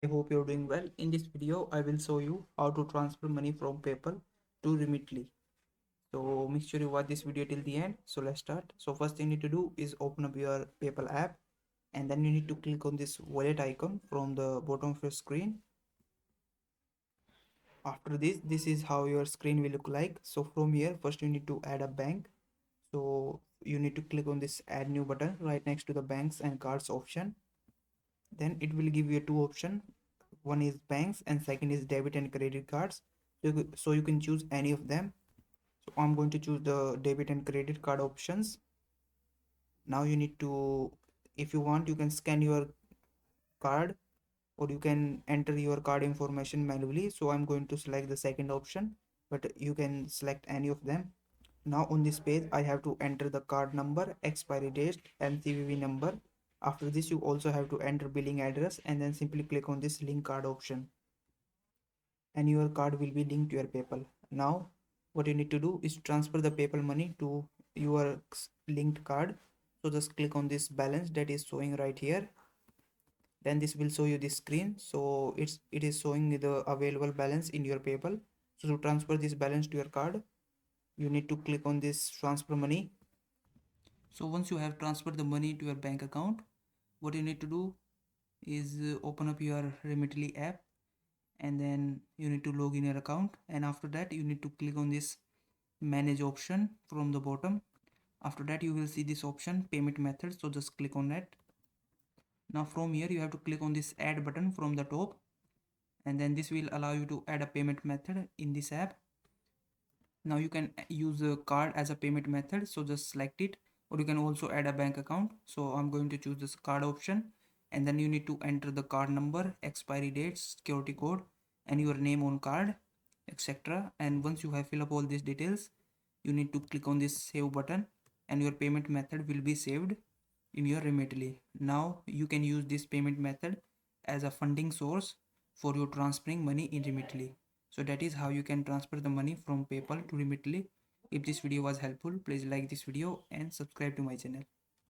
I hope you're doing well. In this video, I will show you how to transfer money from PayPal to Remitly. So make sure you watch this video till the end. So let's start. So first thing you need to do is open up your PayPal app, and then you need to click on this wallet icon from the bottom of your screen. After this is how your screen will look like. So from here, first you need to add a bank. So you need to click on this add new button right next to the banks and cards option. Then it will give you two options. One is banks and second is debit and credit cards. So you can choose any of them. So I'm going to choose the debit and credit card options. Now you need to, if you want, you can scan your card or you can enter your card information manually. So I'm going to select the second option, but you can select any of them. Now on this page, I have to enter the card number, expiry date and CVV number. After this, you also have to enter billing address and then simply click on this link card option, and your card will be linked to your PayPal. Now what you need to do is transfer the PayPal money to your linked card. So just click on this balance that is showing right here. Then this will show you this screen. So it is showing the available balance in your PayPal. So to transfer this balance to your card, you need to click on this transfer money. So once you have transferred the money to your bank account, what you need to do is open up your Remitly app, and then you need to log in your account, and after that you need to click on this manage option from the bottom. After that you will see this option payment method, so just click on that. Now from here you have to click on this add button from the top, and then this will allow you to add a payment method in this app. Now you can use a card as a payment method, so just select it, or you can also add a bank account. So I'm going to choose this card option, and then you need to enter the card number, expiry date, security code, and your name on card, etc. And once you have filled up all these details, you need to click on this save button, and your payment method will be saved in your Remitly. Now you can use this payment method as a funding source for your transferring money in Remitly. So that is how you can transfer the money from PayPal to Remitly. If this video was helpful, please like this video and subscribe to my channel.